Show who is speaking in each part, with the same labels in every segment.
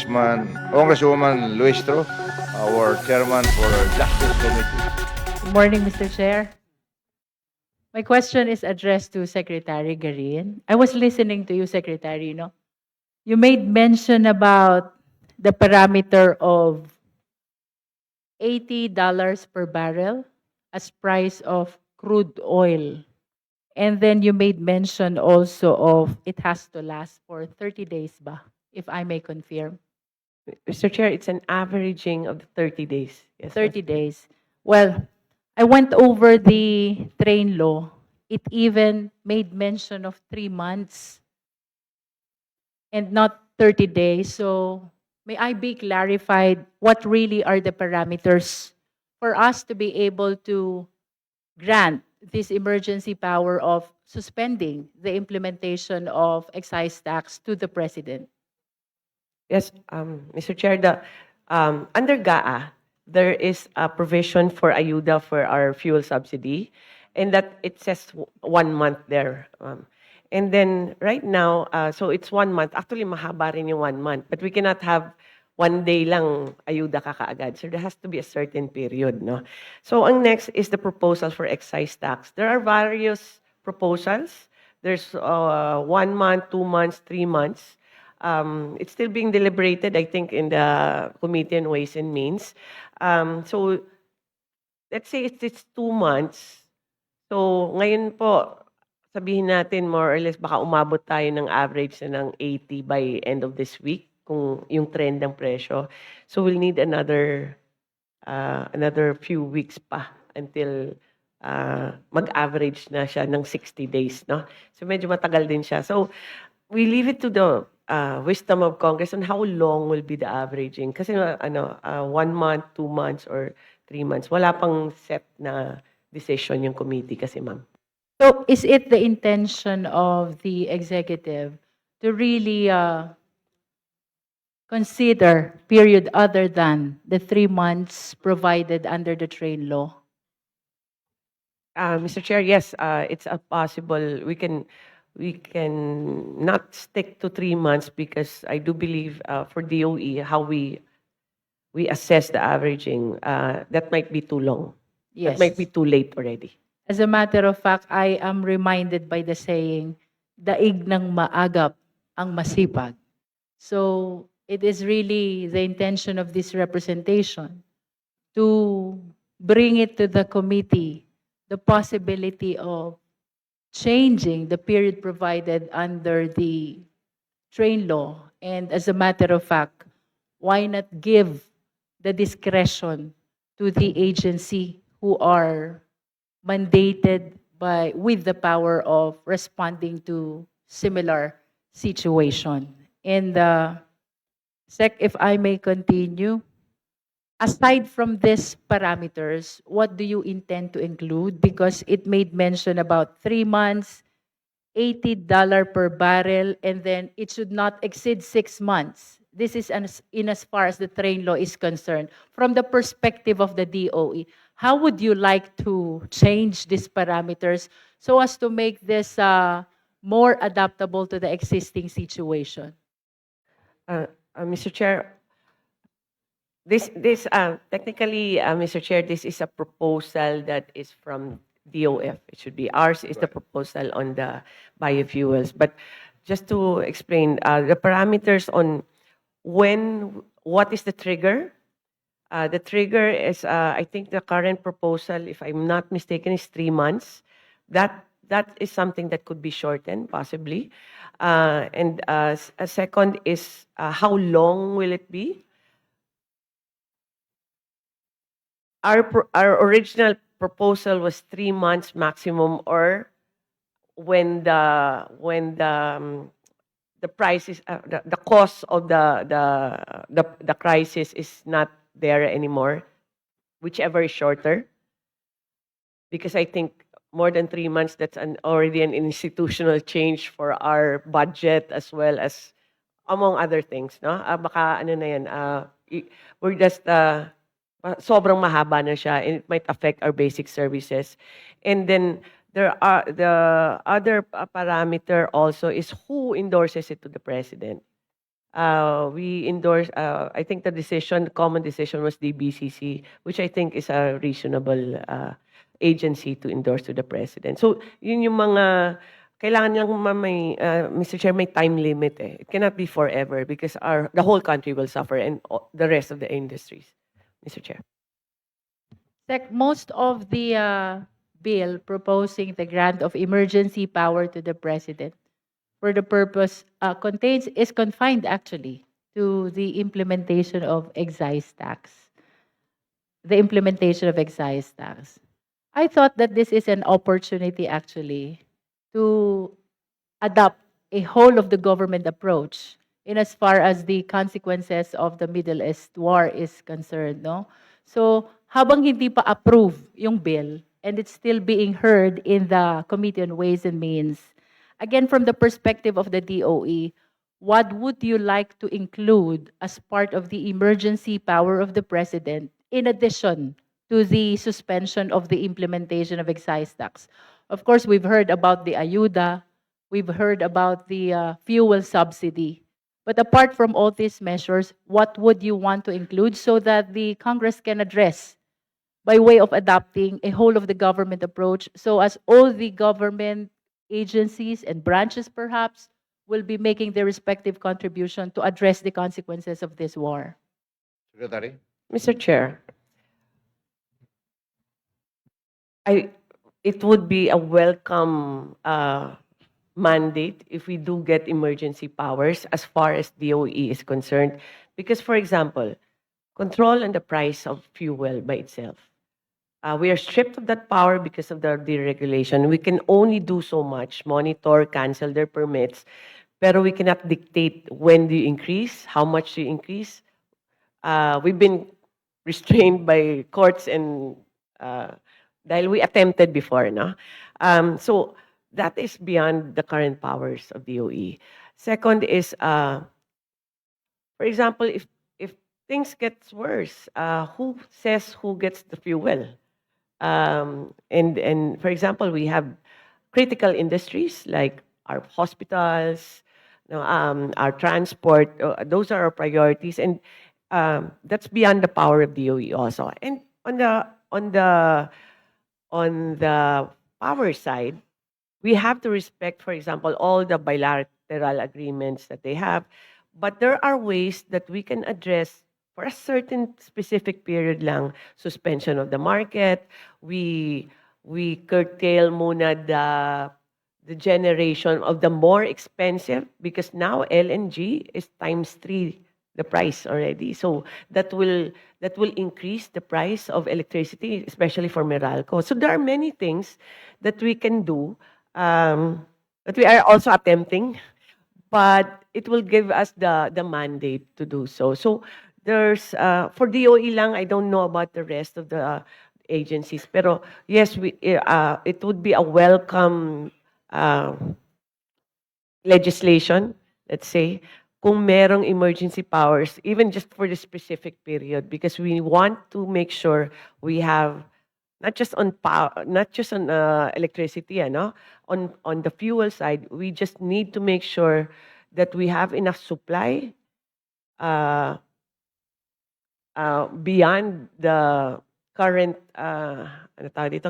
Speaker 1: Congresswoman Luistro, our chairman for Justice Committee.
Speaker 2: Good morning, Mr. Chair. My question is addressed to Secretary Garin. I was listening to you, Secretary, You made mention about the parameter of $80 per barrel as price of crude oil. And then you made mention also of it has to last for 30 days ba, if I may confirm.
Speaker 3: Mr. Chair, it's an averaging of the 30 days. Yes, ma'am.
Speaker 2: 30 days. Well, I went over the train law. It even made mention of 3 months and not 30 days. So may I be clarified what really are the parameters for us to be able to grant this emergency power of suspending the implementation of excise tax to the president?
Speaker 3: Yes, Mr. Chair, under GAA, there is a provision for ayuda for our fuel subsidy, and that it says 1 month there. And then right now, so it's 1 month. Actually, mahaba rin yung 1 month, but we cannot have 1 day lang ayuda ka kaagad. So there has to be a certain period, no? So ang next is the proposal for excise tax. There are various proposals. There's 1 month, 2 months, 3 months. It's still being deliberated, I think, in the Committee on Ways and Means. So let's say it's 2 months. So ngayon po, sabihin natin more or less baka umabot tayo ng average na ng 80 by end of this week kung yung trend ng presyo. So we'll need another few weeks pa until mag-average na siya ng 60 days, no? So medyo matagal din siya. So we leave it to the wisdom of Congress on how long will be the averaging. Kasi 1 month, 2 months, or 3 months. Wala pang set na decision yung committee kasi, ma'am.
Speaker 2: So is it the intention of the executive to really consider period other than the 3 months provided under the train law?
Speaker 3: Mr. Chair, yes, it's a possible. We can not stick to 3 months because I do believe for DOE how we assess the averaging, that might be too long.
Speaker 2: Yes.
Speaker 3: That might be too late already.
Speaker 2: As a matter of fact, I am reminded by the saying, daig ng maagap ang masipag. So it is really the intention of this representation to bring it to the committee, the possibility of changing the period provided under the train law. And as a matter of fact, why not give the discretion to the agency who are mandated with the power of responding to similar situation? And if I may continue, aside from these parameters, what do you intend to include? Because it made mention about 3 months, $80 per barrel, and then it should not exceed 6 months. This is in as far as the train law is concerned. From the perspective of the DOE, how would you like to change these parameters so as to make this more adaptable to the existing situation?
Speaker 3: Mr. Chair, this technically, Mr. Chair, this is a proposal that is from DOF. It should be ours is the proposal on the biofuels. But just to explain, the parameters on what is the trigger? The trigger is, I think the current proposal, if I'm not mistaken, is 3 months. That is something that could be shortened, possibly. And a second is, how long will it be? Our original proposal was 3 months maximum, or when the price is the cost of the crisis is not there anymore, whichever is shorter. Because I think more than 3 months, that's already an institutional change for our budget as well as among other things, no? Baka ano na yan, we're just sobrang mahaba na siya, and it might affect our basic services. And then there are the other parameter also is who endorses it to the president. we endorse, I think common decision was DBCC, which I think is a reasonable agency to endorse to the president. So, yun yung mga, kailangan niyang Mr. Chair, may time limit eh. It cannot be forever because the whole country will suffer and the rest of the industries. Mr. Chair.
Speaker 2: Most of the bill proposing the grant of emergency power to the president for the purpose is confined actually to the implementation of excise tax. The implementation of excise tax. I thought that this is an opportunity actually to adopt a whole of the government approach in as far as the consequences of the Middle East war is concerned, no? So, habang hindi pa approve yung bill and it's still being heard in the Committee on Ways and Means, again, from the perspective of the DOE, what would you like to include as part of the emergency power of the president in addition to the suspension of the implementation of excise tax? Of course, we've heard about the ayuda, we've heard about the fuel subsidy. But apart from all these measures, what would you want to include so that the Congress can address by way of adopting a whole of the government approach so as all the government agencies and branches perhaps will be making their respective contribution to address the consequences of this war?
Speaker 1: Secretary?
Speaker 3: Mr. Chair, it would be a welcome mandate if we do get emergency powers as far as DOE is concerned. Because, for example, control on the price of fuel by itself. We are stripped of that power because of the deregulation. We can only do so much, monitor, cancel their permits, pero we cannot dictate when do you increase, how much do you increase. We've been restrained by courts and dahil we attempted before, no? So that is beyond the current powers of DOE. Second is, for example, if things gets worse, who says who gets the fuel? And for example, we have critical industries like our hospitals, our transport. Those are our priorities, and that's beyond the power of DOE also. And on the power side, we have to respect, for example, all the bilateral agreements that they have. But there are ways that we can address for a certain specific period lang, suspension of the market. We curtail muna the generation of the more expensive because now LNG is ×3 the price already. So that will increase the price of electricity, especially for Meralco. So there are many things that we can do that we are also attempting, but it will give us the mandate to do so. So there's for DOE lang, I don't know about the rest of the agencies, pero yes, it would be a welcome legislation, let's say, kung merong emergency powers, even just for the specific period, because we want to make sure we have not just on power, not just on electricity, on the fuel side, we just need to make sure that we have enough supply beyond the current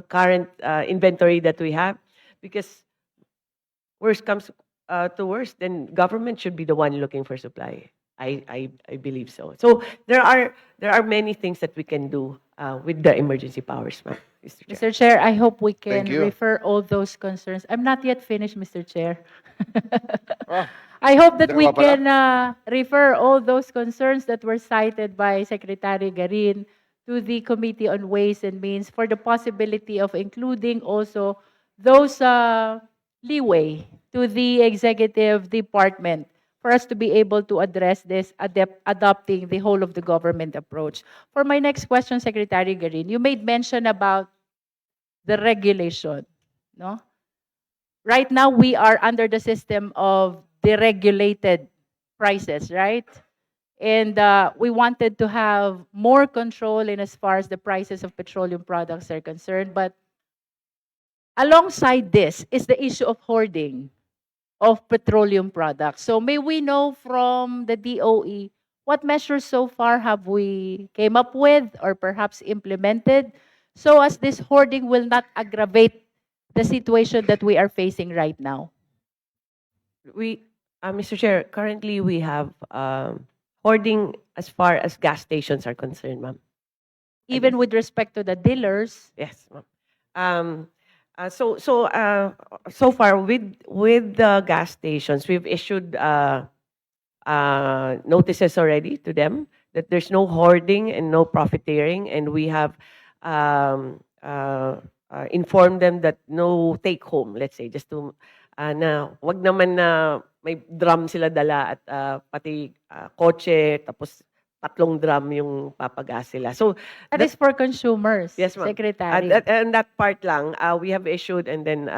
Speaker 3: current inventory that we have, because worst comes to worst, then government should be the one looking for supply. I believe so. So there are many things that we can do with the emergency powers, ma'am, Mr. Chair.
Speaker 2: Mr. Chair, I hope we can
Speaker 1: Thank you.
Speaker 2: refer all those concerns. I'm not yet finished, Mr. Chair.
Speaker 1: Ah,
Speaker 2: I hope that we
Speaker 1: dalawa pala.
Speaker 2: can refer all those concerns that were cited by Secretary Garin to the Committee on Ways and Means for the possibility of including also those leeway to the executive department for us to be able to address this, adopting the whole of the government approach. For my next question, Secretary Garin, you made mention about the regulation, no? Right now, we are under the system of deregulated prices, right? And we wanted to have more control in as far as the prices of petroleum products are concerned. But alongside this is the issue of hoarding. of petroleum products. So may we know from the DOE what measures so far have we came up with or perhaps implemented so as this hoarding will not aggravate the situation that we are facing right now?
Speaker 3: Mr. Chair, currently we have hoarding as far as gas stations are concerned, ma'am.
Speaker 2: Even with respect to the dealers,
Speaker 3: Yes, ma'am. So far with the gas stations, we've issued notices already to them that there's no hoarding and no profiteering, and we have informed them that no take home, let's say, just to na wag naman na may drum sila dala at pati kotse tapos tatlong drum yung papagas sila. So
Speaker 2: that is for consumers,
Speaker 3: yes, ma'am.
Speaker 2: Secretary.
Speaker 3: And that part lang, we have issued, and then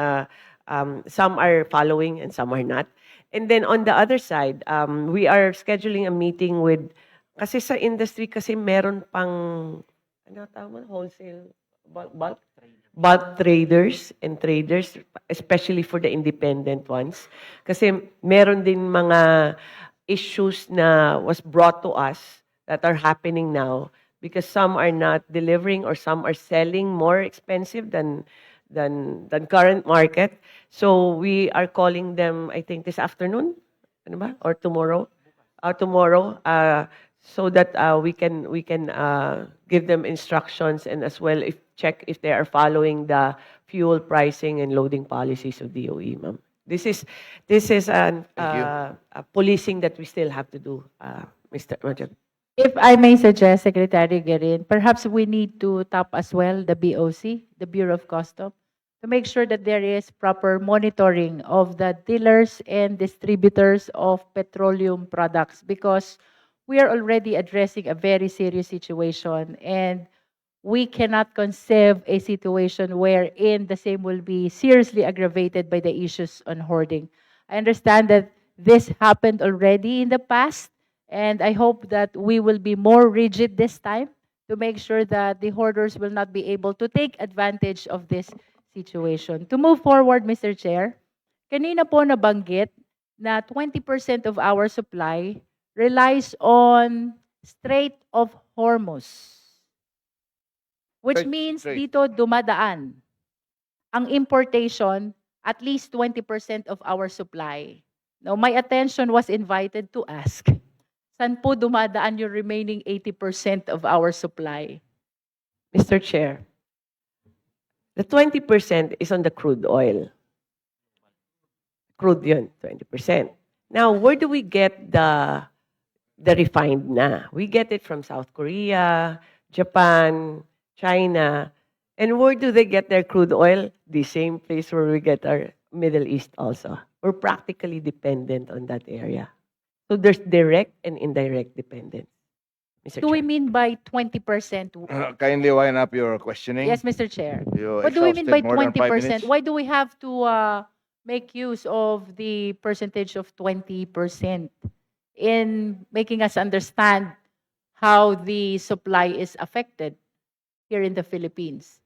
Speaker 3: some are following and some are not. And then on the other side, we are scheduling a meeting with, kasi sa industry kasi meron pang, ano tawag, wholesale, bulk traders and traders, especially for the independent ones. Kasi meron din mga issues na was brought to us that are happening now because some are not delivering or some are selling more expensive than current market. So we are calling them, I think, this afternoon, ano ba? Or tomorrow, so that we can give them instructions and as well check if they are following the fuel pricing and loading policies of DOE, ma'am. This is a policing that we still have to do, Mr. Major.
Speaker 2: If I may suggest, Secretary Guerin, perhaps we need to tap as well the BOC, the Bureau of Customs, to make sure that there is proper monitoring of the dealers and distributors of petroleum products because we are already addressing a very serious situation and we cannot conceive a situation wherein the same will be seriously aggravated by the issues on hoarding. I understand that this happened already in the past, and I hope that we will be more rigid this time to make sure that the hoarders will not be able to take advantage of this situation. To move forward, Mr. Chair, kanina po nabanggit na 20% of our supply relies on Strait of Hormuz, which means
Speaker 1: Strait.
Speaker 2: dito dumadaan ang importation at least 20% of our supply. Now, my attention was invited to ask, saan po dumadaan yung remaining 80% of our supply?
Speaker 3: Mr. Chair, the 20% is on the crude oil. Crude yun, 20%. Now, where do we get the refined na? We get it from South Korea, Japan, China. And where do they get their crude oil? The same place where we get our Middle East also. We're practically dependent on that area. So there's direct and indirect dependence. Mr.
Speaker 2: Do we
Speaker 3: Chair.
Speaker 2: mean by 20%?
Speaker 1: Kindly wind up your questioning.
Speaker 2: Yes, Mr. Chair.
Speaker 1: You
Speaker 2: What do we mean by
Speaker 1: exhausted more than 5
Speaker 2: 20%?
Speaker 1: minutes.
Speaker 2: Why do we have to make use of the percentage of 20% in making us understand how the supply is affected here in the Philippines?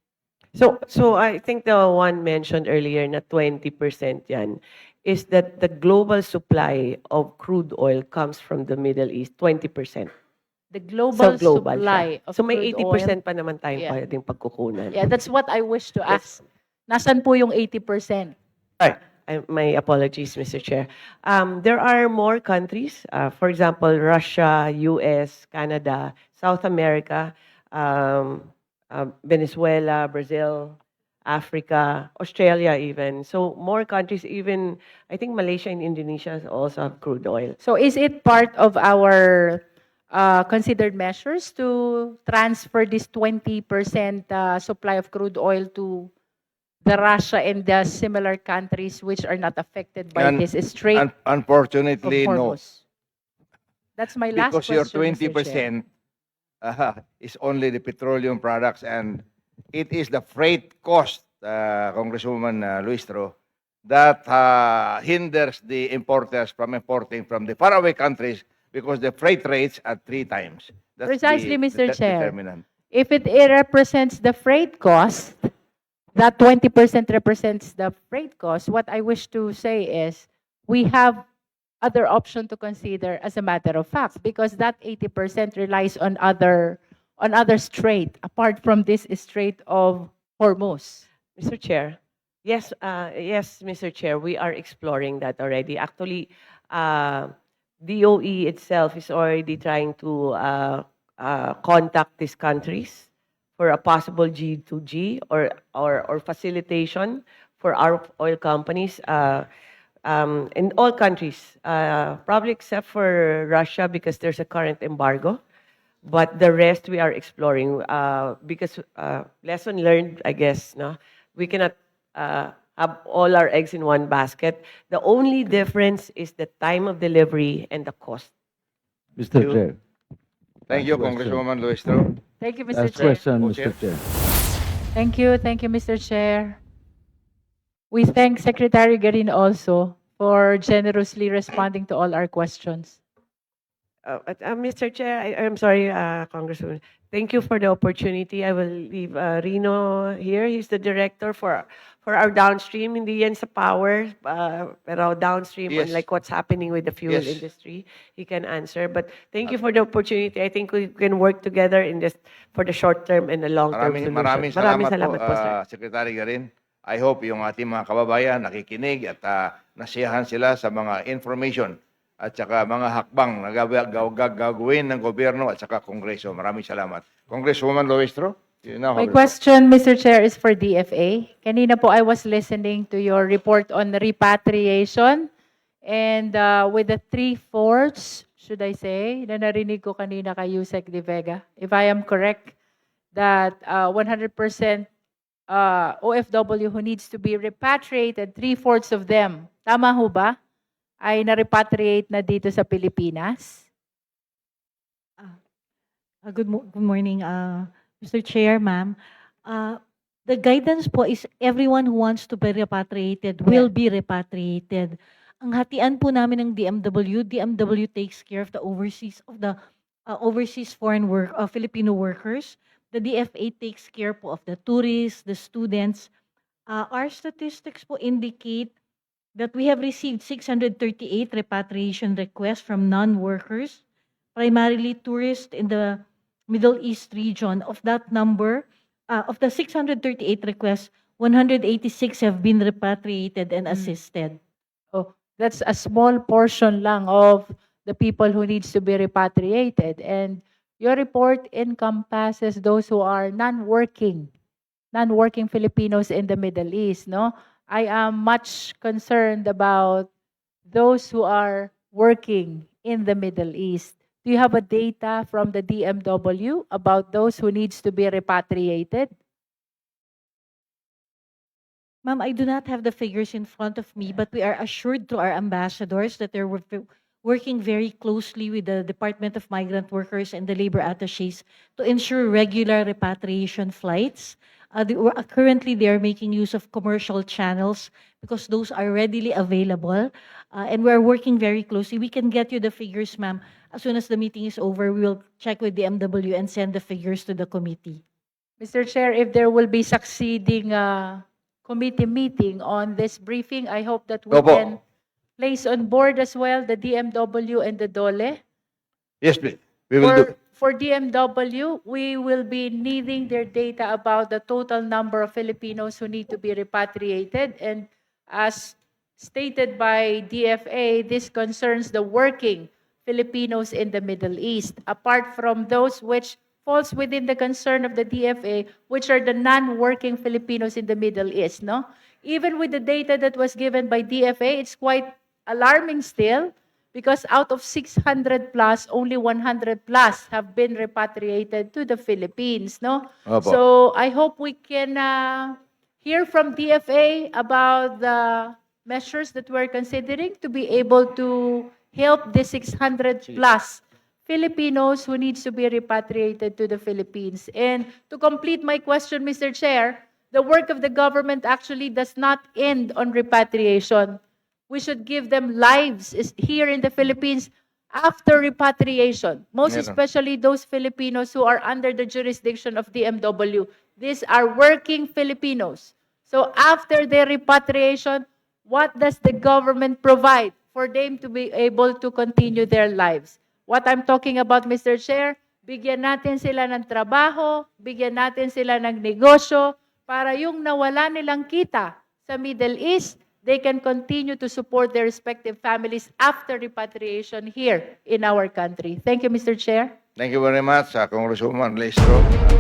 Speaker 3: So I think the one mentioned earlier na 20% yan is that the global supply of crude oil comes from the Middle East, 20%.
Speaker 2: The global
Speaker 3: global
Speaker 2: supply
Speaker 3: siya.
Speaker 2: of
Speaker 3: So may
Speaker 2: crude
Speaker 3: 80%
Speaker 2: oil.
Speaker 3: pa naman tayong
Speaker 2: Yeah.
Speaker 3: pwedeng pagkukunan.
Speaker 2: Yeah, that's what I wish to ask. Nasaan po yung 80%?
Speaker 3: Sorry, my apologies, Mr. Chair. There are more countries, for example, Russia, US, Canada, South America, Venezuela, Brazil, Africa, Australia even. So more countries, even I think Malaysia and Indonesia also have crude oil.
Speaker 2: So is it part of our considered measures to transfer this 20% supply of crude oil to the Russia and the similar countries which are not affected by
Speaker 1: Un-
Speaker 2: this Strait of
Speaker 1: Unfortunately, no.
Speaker 2: Hormuz? That's my last
Speaker 1: Because your
Speaker 2: question, Mr. Chair.
Speaker 1: 20% is only the petroleum products, and it is the freight cost, Congresswoman Luistro, that hinders the importers from importing from the faraway countries because the freight rates are 3 times. That's
Speaker 2: Precisely, Mr.
Speaker 1: that's
Speaker 2: Chair.
Speaker 1: determinant.
Speaker 2: If it represents the freight cost, that 20% represents the freight cost, what I wish to say is, we have other option to consider as a matter of fact, because that 80% relies on other strait apart from this Strait of Hormuz.
Speaker 3: Mr. Chair. Yes, Mr. Chair, we are exploring that already. Actually, DOE itself is already trying to contact these countries for a possible G2G or facilitation for our oil companies in all countries, probably except for Russia because there's a current embargo. But the rest we are exploring because lesson learned, I guess. No, we cannot have all our eggs in one basket. The only difference is the time of delivery and the cost.
Speaker 4: Mr.
Speaker 1: You-
Speaker 4: Chair.
Speaker 1: Thank you,
Speaker 4: Last question.
Speaker 1: Congresswoman Luistro.
Speaker 2: Thank you, Mr.
Speaker 4: Last
Speaker 2: Chair.
Speaker 4: question,
Speaker 1: Co-Chair.
Speaker 4: Mr. Chair.
Speaker 2: Thank you, Mr. Chair. We thank Secretary Garin also for generously responding to all our questions.
Speaker 3: Mr. Chair, I'm sorry, Congresswoman. Thank you for the opportunity. I will leave Rino here. He's the director for our downstream. Hindi yan sa power, pero downstream,
Speaker 1: Yes.
Speaker 3: unlike what's happening with the fuel
Speaker 1: Yes.
Speaker 3: industry, he can answer. But thank you for the opportunity. I think we can work together in this for the short term and the long term solution.
Speaker 1: Maraming salamat po,
Speaker 3: po, sir.
Speaker 1: Secretary Garin. I hope yung ating mga kababayan nakikinig at nasiyahan sila sa mga information at saka mga hakbang na gagawin ng gobyerno at saka Kongreso. Maraming salamat. Congresswoman Luistro, you now
Speaker 2: My
Speaker 1: have the floor.
Speaker 2: question, Mr. Chair, is for DFA. Kanina po I was listening to your report on repatriation and with the 3/4, should I say, na narinig ko kanina kay Yusek De Vega, if I am correct, that 100% OFW who needs to be repatriated, 3/4 of them, tama ho ba, ay na-repatriate na dito sa Pilipinas?
Speaker 5: Good morning, Mr. Chair, ma'am. The guidance po is everyone who wants to be repatriated will be repatriated. Ang hatian po namin ng DMW takes care of the overseas foreign Filipino workers. The DFA takes care po of the tourists, the students. Our statistics po indicate that we have received 638 repatriation requests from non-workers, primarily tourists in the Middle East region. Of that number, of the 638 requests, 186 have been repatriated and assisted.
Speaker 2: Oh, that's a small portion lang of the people who needs to be repatriated. And your report encompasses those who are non-working Filipinos in the Middle East, no? I am much concerned about those who are working in the Middle East. Do you have a data from the DMW about those who needs to be repatriated?
Speaker 5: Ma'am, I do not have the figures in front of me, but we are assured through our ambassadors that they're working very closely with the Department of Migrant Workers and the labor attachés to ensure regular repatriation flights. Currently, they are making use of commercial channels because those are readily available. And we're working very closely. We can get you the figures, ma'am. As soon as the meeting is over, we will check with the MW and send the figures to the committee.
Speaker 2: Mr. Chair, if there will be succeeding committee meeting on this briefing, I hope that we
Speaker 1: Opo.
Speaker 2: can place on board as well the DMW and the DOLE.
Speaker 1: Yes, please. We will do.
Speaker 2: For DMW, we will be needing their data about the total number of Filipinos who need to be repatriated. And as stated by DFA, this concerns the working Filipinos in the Middle East, apart from those which falls within the concern of the DFA, which are the non-working Filipinos in the Middle East, no? Even with the data that was given by DFA, it's quite alarming still, because out of 600 plus, only 100 plus have been repatriated to the Philippines, no?
Speaker 1: Opo.
Speaker 2: So I hope we can hear from DFA about the measures that we're considering to be able to help the 600 plus Filipinos who needs to be repatriated to the Philippines. And to complete my question, Mr. Chair, the work of the government actually does not end on repatriation. We should give them lives here in the Philippines after repatriation, most
Speaker 1: Meron.
Speaker 2: especially those Filipinos who are under the jurisdiction of DMW. These are working Filipinos. So after their repatriation, what does the government provide for them to be able to continue their lives? What I'm talking about, Mr. Chair, bigyan natin sila ng trabaho, bigyan natin sila ng negosyo, para yung nawala nilang kita sa Middle East, they can continue to support their respective families after repatriation here in our country. Thank you, Mr. Chair.
Speaker 1: Thank you very much, Congresswoman Leistro.